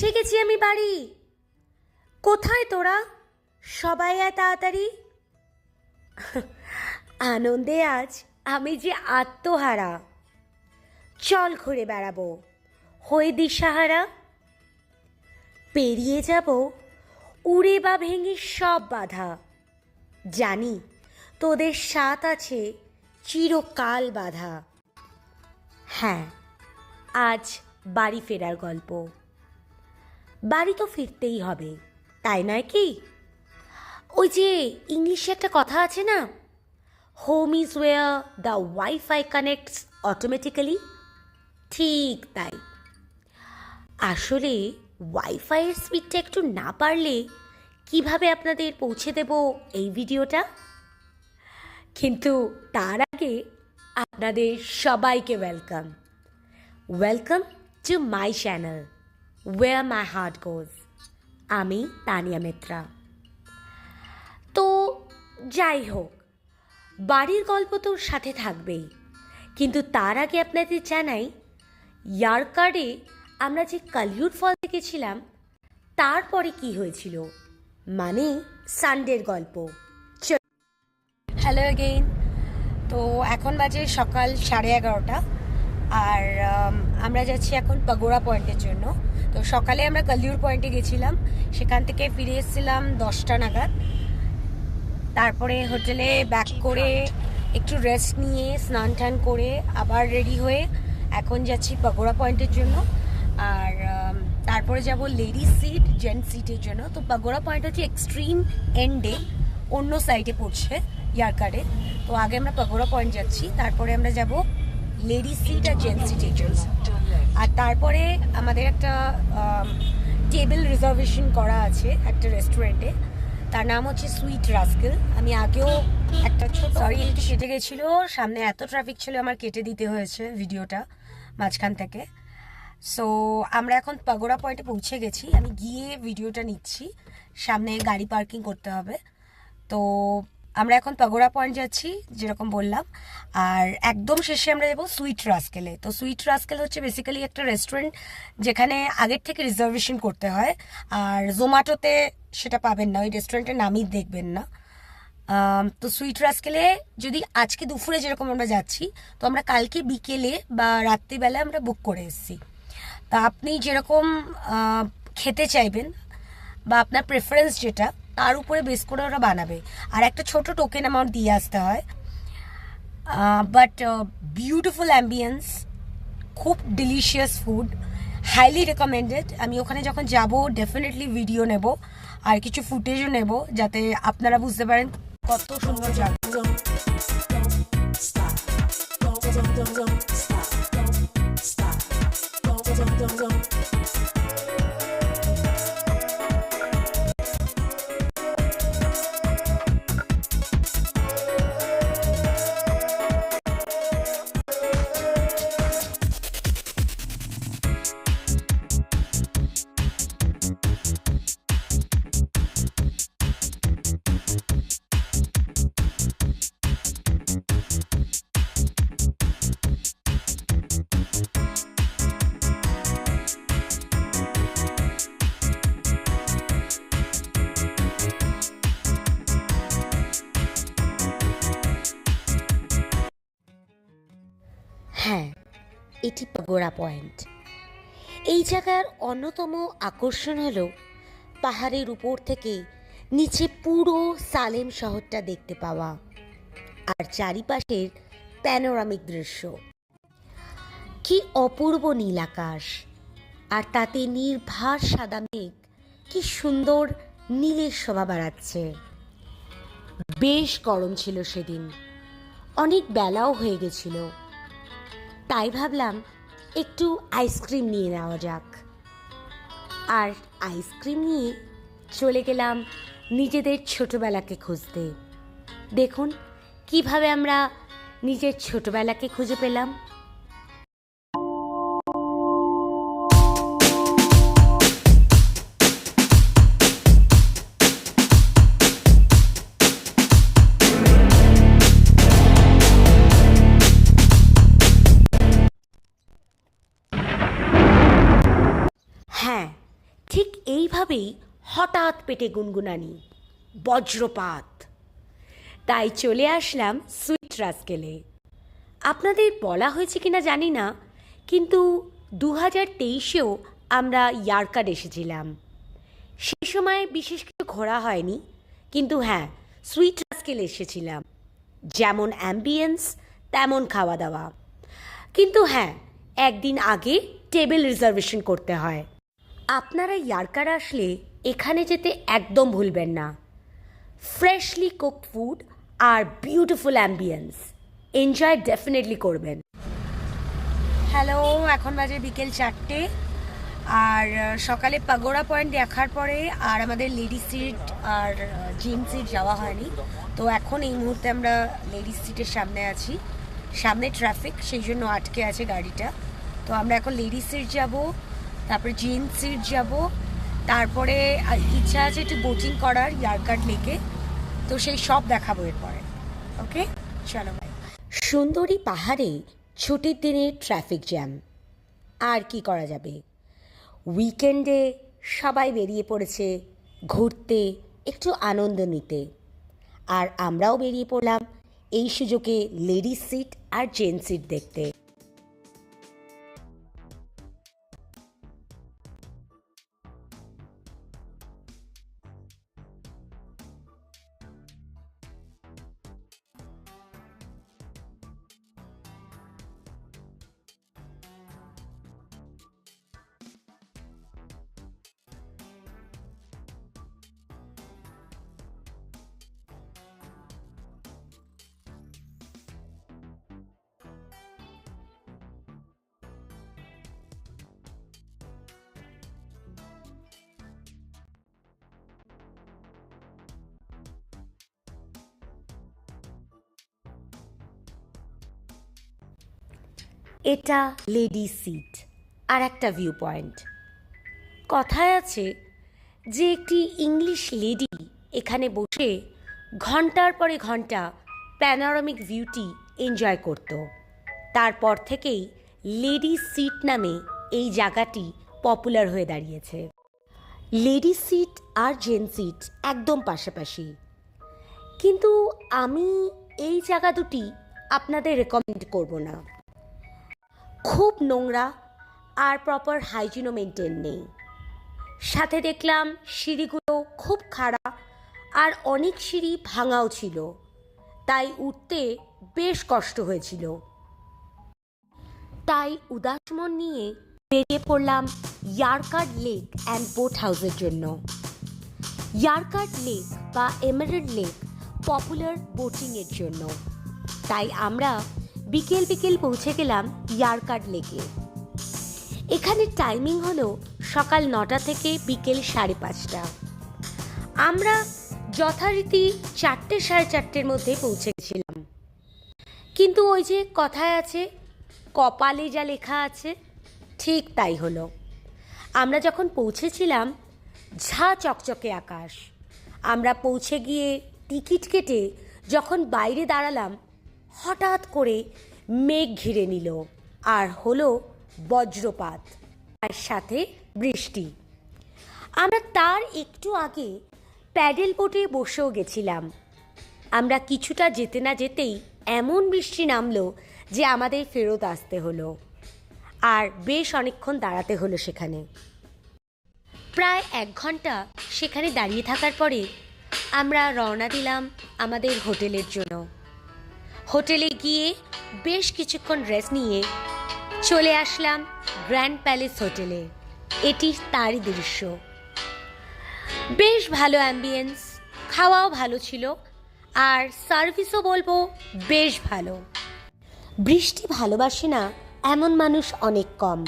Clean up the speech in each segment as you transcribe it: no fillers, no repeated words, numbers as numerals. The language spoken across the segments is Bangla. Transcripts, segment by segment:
এসে গেছি আমি বাড়ি। কোথায় তোরা? সবাই আয় তাড়াতাড়ি। আনন্দে আজ আমি যে আত্মহারা। চল ঘুরে বেড়াবো, হয়ে দিশাহারা। পেরিয়ে যাব উড়ে বা ভেঙে সব বাধা। জানি তোদের সাথ আছে চিরকাল বাধা। হ্যাঁ, আজ বাড়ি ফেরার গল্প। বাড়ি তো ফিরতেই হবে, তাই নয় কি? ওই যে ইংলিশে একটা কথা আছে না, home is wire the wifi connects automatically. ঠিক তাই। আসলে ওয়াইফাইয়ের স্পিডটা একটু না পারলে কিভাবে আপনাদের পৌঁছে দেব এই ভিডিওটা। কিন্তু তার আগে আপনাদের সবাইকে welcome to my channel where my heart goes. আমি তানিয়া মিত্রা। তো যাই হোক, বাড়ির গল্প তো সাথে থাকবেই, কিন্তু তার আগে আপনাদের জানাই, ইয়ারকার্ডে আমরা যে কালিউড ফল দেখেছিলাম তারপরে কি হয়েছিল, মানে সানডের গল্প। Hello again. তো এখন বাজে সকাল 11:30, আর আমরা যাচ্ছি এখন পাগোড়া পয়েন্টের জন্য। তো সকালে আমরা কালিউড পয়েন্টে গেছিলাম, সেখান থেকে ফিরে এসেছিলাম 10টা নাগাদ। তারপরে হোটেলে ব্যাক করে একটু রেস্ট নিয়ে স্নান টান করে আবার রেডি হয়ে এখন যাচ্ছি পাগোড়া পয়েন্টের জন্য। আর তারপরে যাব লেডিস সিট, জেন্টস সিটের জন্য। তো পাগোড়া পয়েন্ট হচ্ছে এক্সট্রিম এন্ডে, অন্য সাইডে পড়ছে ইয়ারকার্ডে। তো আগে আমরা পাগোড়া পয়েন্ট যাচ্ছি, তারপরে আমরা যাব লেডিস সিট আর জেন্টস সিটের জন্য। আর তারপরে আমাদের একটা টেবিল রিজার্ভেশন করা আছে একটা রেস্টুরেন্টে, তার নাম হচ্ছে সুইট রাস্কেল। আমি আগেও একটা ছোট একটু কেটে গেছিলো, সামনে এত ট্রাফিক ছিল আমার কেটে দিতে হয়েছে ভিডিওটা মাঝখান থেকে। সো আমরা এখন পাগোড়া পয়েন্টে পৌঁছে গেছি, আমি গিয়ে ভিডিওটা নিচ্ছি, সামনে গাড়ি পার্কিং করতে হবে। তো আমরা এখন পাগোড়া পয়েন্ট যাচ্ছি যেরকম বললাম, আর একদম শেষে আমরা যাবো সুইট রাস্কেলে। তো সুইট রাস্কেল হচ্ছে বেসিক্যালি একটা রেস্টুরেন্ট যেখানে আগের থেকে রিজার্ভেশন করতে হয়, আর জোম্যাটোতে সেটা পাবেন না, ওই রেস্টুরেন্টের নামই দেখবেন না। তো সুইট রাস্কেলে যদি আজকে দুপুরে যেরকম আমরা যাচ্ছি, তো আমরা কালকে বিকেলে বা রাত্রিবেলা আমরা বুক করে এসেছি। তা আপনি যেরকম খেতে চাইবেন বা আপনার প্রেফারেন্স যেটা, তার উপরে বেস করে ওরা বানাবে, আর একটা ছোট টোকেন অ্যামাউন্ট দিয়ে আসতে হয়। বাট বিউটিফুল অ্যাম্বিয়েন্স, খুব ডিলিশিয়াস ফুড, হাইলি রেকমেন্ডেড। আমি ওখানে যখন যাব ডেফিনেটলি ভিডিও নেব আর কিছু ফুটেজও নেব, যাতে আপনারা বুঝতে পারেন কত সুন্দর জায়গা। হ্যাঁ, এটি পাগোড়া পয়েন্ট। এই জায়গার অন্যতম আকর্ষণ হলো পাহাড়ের উপর থেকে নিচে পুরো সালেম শহরটা দেখতে পাওয়া, আর চারিপাশের প্যানোরামিক দৃশ্য। কি অপূর্ব নীল আকাশ, আর তাতে নির্ভার সাদা মেঘ কি সুন্দর নীলের শোভা বাড়াচ্ছে। বেশ গরম ছিল সেদিন, অনেক বেলাও হয়ে গেছিল, তাই ভাবলাম একটু আইসক্রিম নিয়ে নেওয়া যাক। আর আইসক্রিম নিয়ে চলে গেলাম নিজেদের ছোটবেলাকে খুঁজতে। দেখুন কিভাবে আমরা নিজের ছোটবেলাকে খুঁজে পেলাম। হ্যাঁ, তবেই হঠাৎ পেটে গুনগুনানি, বজ্রপাত। তাই চলে আসলাম সুইট রাস্কেলে। আপনাদের বলা হয়েছে কিনা জানি না, কিন্তু 2023-এও আমরা ইয়ারকাড এসেছিলাম। সেই সময় বিশেষ কিছু ঘোরা হয়নি, কিন্তু হ্যাঁ, সুইট রাস্কেলে এসেছিলাম। যেমন অ্যাম্বিয়েন্স তেমন খাওয়া দাওয়া, কিন্তু হ্যাঁ, একদিন আগে টেবিল রিজার্ভেশন করতে হয়। আপনারা ইয়ারকাড আসলে এখানে যেতে একদম ভুলবেন না। ফ্রেশলি কুকড ফুড আর বিউটিফুল অ্যাম্বিয়েন্স এনজয় ডেফিনেটলি করবেন। হ্যালো, এখন বাজে বিকেল 4টে, আর সকালে পাগোড়া পয়েন্ট দেখার পরে আর আমাদের লেডিস সিট আর জেন্টস সিট যাওয়া হয়নি। তো এখন এই মুহূর্তে আমরা লেডিস সিটের সামনে আছি, সামনে ট্রাফিক, সেই জন্য আটকে আছে গাড়িটা। তো আমরা এখন লেডিস সিট যাব, তারপরে জেন্টস সিট যাব, তারপরে ইচ্ছা আছে একটু বোটিং করার ইয়ারকাড লেকে। তো সেই সব দেখাবো এরপরে। ওকে, চলো ভাই। সুন্দরী পাহাড়ে ছুটির দিনে ট্রাফিক জ্যাম, আর কি করা যাবে। উইকেন্ডে সবাই বেরিয়ে পড়েছে ঘুরতে, একটু আনন্দ নিতে, আর আমরাও বেরিয়ে পড়লাম এই সুযোগে লেডিস সিট আর জেন্টস সিট দেখতে। এটা লেডিস সিট আর একটা ভিউ পয়েন্ট। কথায় আছে যে একটি ইংলিশ লেডি এখানে বসে ঘন্টার পরে ঘন্টা প্যানোরামিক ভিউটি এনজয় করত। তারপর থেকেই লেডিস সিট নামে এই জায়গাটি পপুলার হয়ে দাঁড়িয়েছে। লেডিস সিট আর জেন্টস সিট একদম পাশাপাশি, কিন্তু আমি এই জায়গা দুটি আপনাদের রেকমেন্ড করব না। খুব নোংরা আর প্রপার হাইজিনও মেনটেন নেই। সাথে দেখলাম সিঁড়িগুলো খুব খারাপ, আর অনেক সিঁড়ি ভাঙাও ছিল, তাই উঠতে বেশ কষ্ট হয়েছিল। তাই উদাস মন নিয়ে বেরিয়ে পড়লাম ইয়ারকাড লেক অ্যান্ড বোট হাউসের জন্য। ইয়ারকাড লেক বা এমারেল্ড লেক পপুলার বোটিংয়ের জন্য, তাই আমরা বিকেল বিকেল পৌঁছে গেলাম ইয়ারকাড লেকে। এখানে টাইমিং হলো সকাল 9টা থেকে বিকেল 5:30। আমরা যথারীতি 4টে 4:30-এর মধ্যে পৌঁছে গেছিলাম, কিন্তু ওই যে কথায় আছে কপালে যা লেখা আছে ঠিক তাই হলো। আমরা যখন পৌঁছেছিলাম ঝা চকচকে আকাশ। আমরা পৌঁছে গিয়ে টিকিট কেটে যখন বাইরে দাঁড়ালাম, হঠাৎ করে মেঘ ঘিরে নিল আর হলো বজ্রপাত, আর সাথে বৃষ্টি। আমরা তার একটু আগে প্যাডেল বোটে বসেও গেছিলাম। আমরা কিছুটা যেতে না যেতেই এমন বৃষ্টি নামলো যে আমাদের ফেরত আসতে হলো, আর বেশ অনেকক্ষণ দাঁড়াতে হলো সেখানে। প্রায় 1 ঘন্টা সেখানে দাঁড়িয়ে থাকার পরে আমরা রওনা দিলাম আমাদের হোটেলের জন্য। হোটেলে গিয়ে বেশ কিছুক্ষণ রেস্ট নিয়ে চলে আসলাম গ্র্যান্ড প্যালেস হোটেলে। এটি তারই দৃশ্য। বেশ ভালো অ্যাম্বিয়েন্স, খাওয়াও ভালো ছিল, আর সার্ভিসও বলবো বেশ ভালো। বৃষ্টি ভালোবাসে না এমন মানুষ অনেক কম।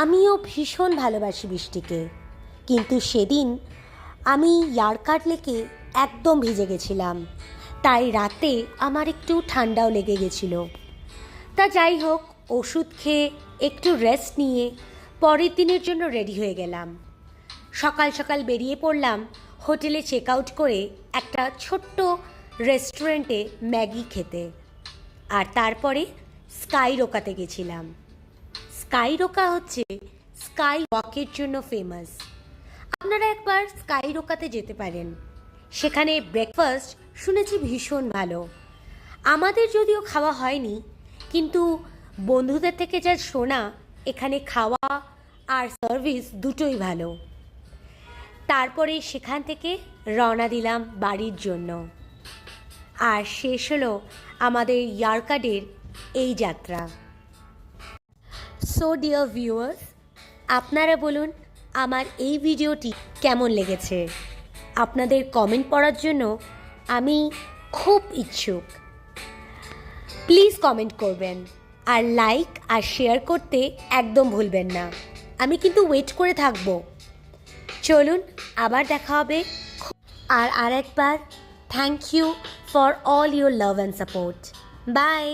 আমিও ভীষণ ভালোবাসি বৃষ্টিকে, কিন্তু সেদিন আমি ইয়ারকাড লেকে একদম ভিজে গেছিলাম, তাই রাতে আমার একটু ঠান্ডাও লেগে গেছিল। তা যাই হোক, ওষুধ খেয়ে একটু রেস্ট নিয়ে পরের দিনের জন্য রেডি হয়ে গেলাম। সকাল সকাল বেরিয়ে পড়লাম হোটেলে চেক আউট করে একটা ছোট্ট রেস্টুরেন্টে ম্যাগি খেতে, আর তারপরে স্কাই রোকাতে গেছিলাম। স্কাই রোকা হচ্ছে স্কাই ওয়াকের জন্য ফেমাস। আপনারা একবার স্কাই রোকাতে যেতে পারেন, সেখানে ব্রেকফাস্ট শুনেছি ভীষণ ভালো। আমাদের যদিও খাওয়া হয়নি, কিন্তু বন্ধুদের থেকে যা শোনা এখানে খাওয়া আর সার্ভিস দুটোই ভালো। তারপরে সেখান থেকে রওনা দিলাম বাড়ির জন্য, আর শেষ হলো আমাদের ইয়ারকাডের এই যাত্রা। সো ডিয়ার ভিউয়ার্স, আপনারা বলুন আমার এই ভিডিওটি কেমন লেগেছে। আপনাদের কমেন্ট পড়ার জন্য আমি খুব ইচ্ছুক। প্লিজ কমেন্ট করবেন, আর লাইক আর শেয়ার করতে একদম ভুলবেন না। আমি কিন্তু ওয়েট করে থাকব। চলুন আবার দেখা হবে। আর আরেকবার thank you for all your love and support. By.